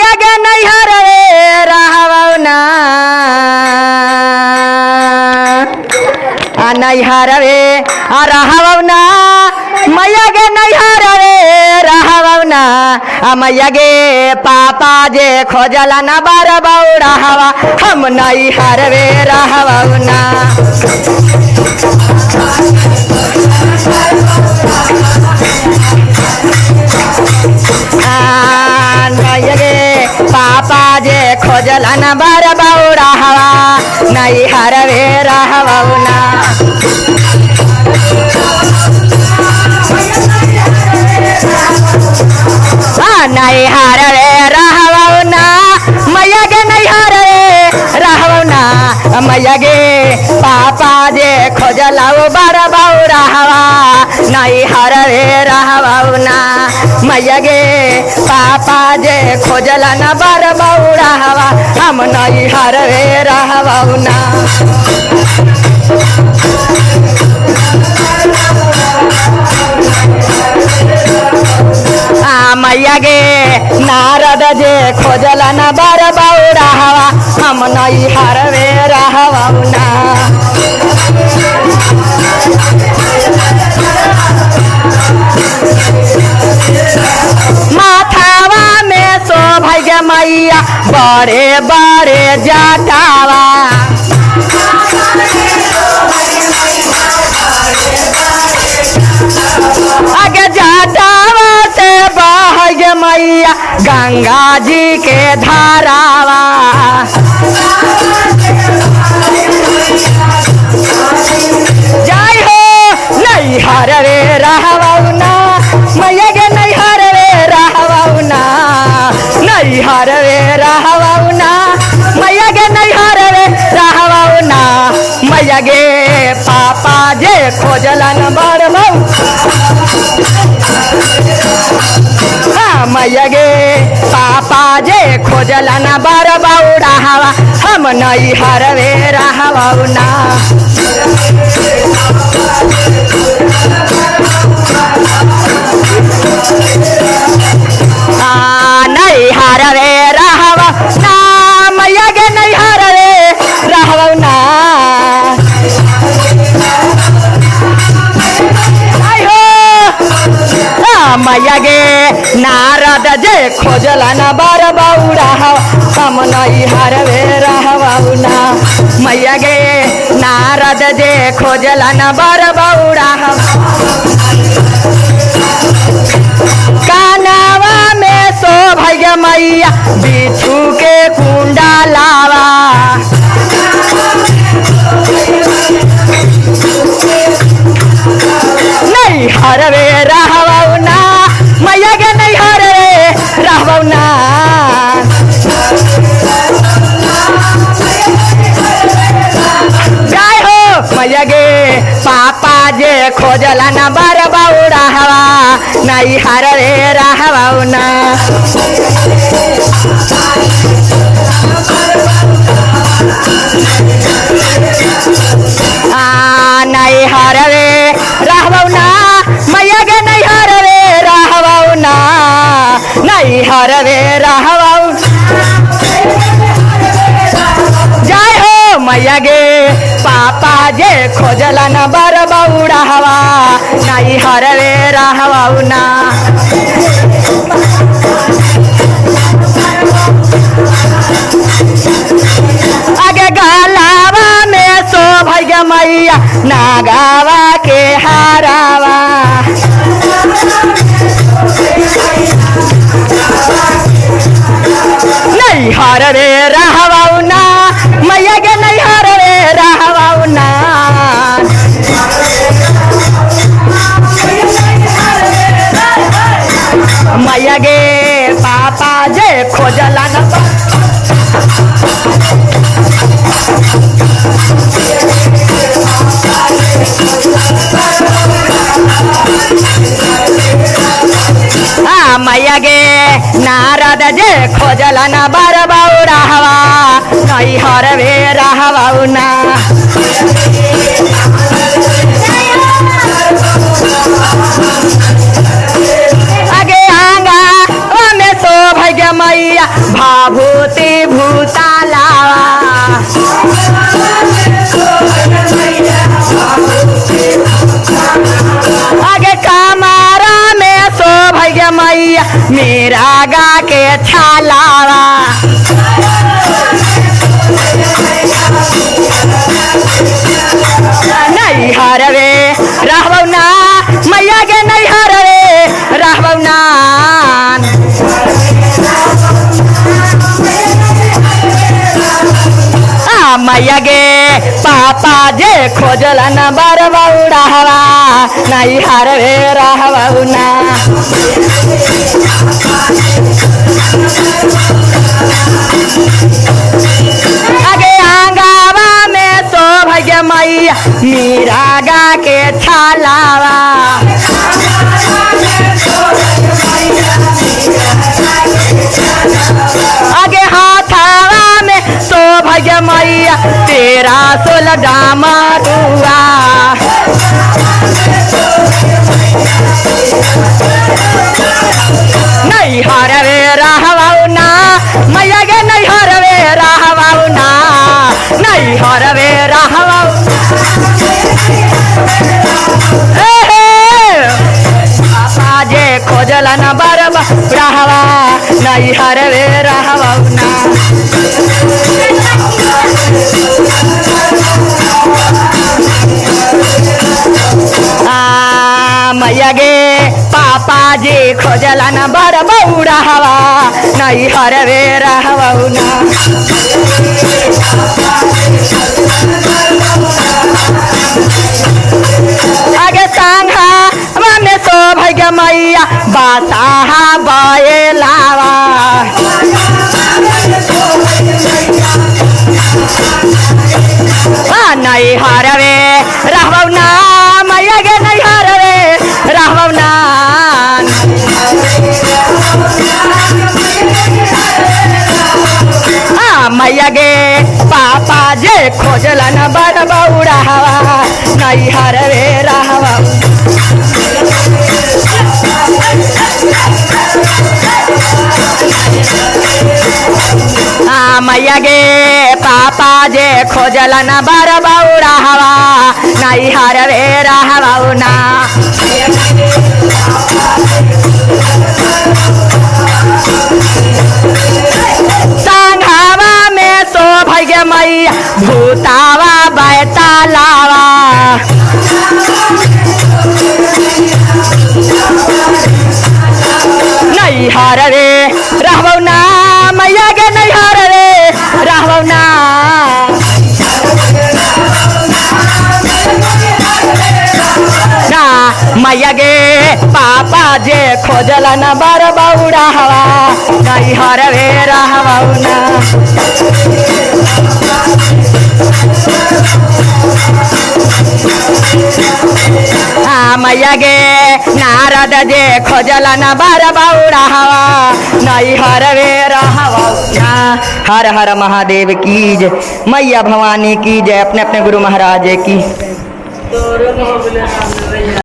मैया गे नैहर रे रहवना नैहर रे रहवना मैया गे नैहर रे रहवना मैया गे पापा जे खोजला न बार बौरा हवा हम नैहर रे रहवना मैया गे पापा जे खोजला न बार बौरा हवा नैहर रे रहवना नैहर रे रहवना मैया गे नैहर रे रहवना मैया गे पापा जे खोजला बार बौरा हवा नैहर रे रहवना मैया गे पापा जे खोजला न बार बौरा हवा हम नैहर रे रहवना मैया गे नारद जे खोजला न बार बौरा हवा हम नैहर रे रहवना माथावा में शोभा गे मैया बड़े बड़े जटावा आगे जटावा से बह गे मैया गंगा जी के धारावा जय हो नैहर रे रहवना मैया गे नैहर रे रहवना नैहर रे रहवना मैया गे नैहर रे रहवना मैया गे पापा जे खोजला न बार मैया गे पापा जे खोजला न बार बौरा हवा हम नैहर रे रहवना नैहर रे रहवना मैया गे नैहर रे रहवना मैया गे नारद जे खोजला न बार बौरा हम नैहर रे रहवना मैया गे नारद जे खोजला न बार बौरा कानावा में शोभा गे मैया बिच्छू के कुंडा लावा नैहर रे रहवना मैया गे नैहर रे रहवना जय हो मैया गे पापा जे खोजला न बार बौरा हवा नैहर रे रहवना नैहर रे रहवना मैया गे नैहर रे रहवना नैहर रे रहवना जय हो मैया गे पापा जे खोजला न बार बौरा हवा नैहर रे रहवना आगे गलावा में शोभा गे मैया नागावा के हारावा नैहर रे रहवना मैया गे नैहर रे रहवना मैया गे पापा जे खोजला न मैया गे नारद जे खोजला न बार बौरा हवा नैहर रे रहवना आगे आंगा में शोभा गे गे मैया भाभूति भूतालावा आगे कमारा में शोभ गे मैया मेरा गा के छालावा नहीं हरवे रहबौ ना मैया गे नहीं हरवे रहबौ ना मैया गे पापा जे खोजला न बरबौ रहवा नहीं हरवे रहबौ ना आगे आंगावा में शोभ गे मैया मीरा गा के छालावा आगे हाथावा में शोभ गे मैया तेरा सोल डामरुआ नहीं हरवे रहबौ ना मैया गे नहीं हरवे रहबौ ना नहीं हरवे रहबौ पापा जे खोजला न बरबा रहवा नहीं हरवे रहबौ ना मैया गे पापा जी खोजला न बरबौ रहवा नहीं हरवे रहबौ ना आगे सांघा में शोभ गे मैया बासाहा बयलावा नहीं हरवे रहबौ ना मैया गे नहीं हरवे रहबौ ना मैया गे पापा जे खोजला न बरबौ रहवा नहीं हरवे रहबौ मैया गे पापा जे खोजला न बरबौ रहवा नहीं हरवे रहबौ ना सांघावा में शोभ गे मैया भूतावा बैतालावा नहीं हरवे रहबौ ना मैया गे नहीं हरवे रहबौ ना मैया गे पापा जे खोजला न बरबौ रहवा नहीं हरवे रहबौ ना मैया गे नारद जे खोजला न बरबौ रहवा नहीं हरवे रहबौ ना हर हर महादेव की जय मैया भवानी की जय अपने अपने गुरु महाराज की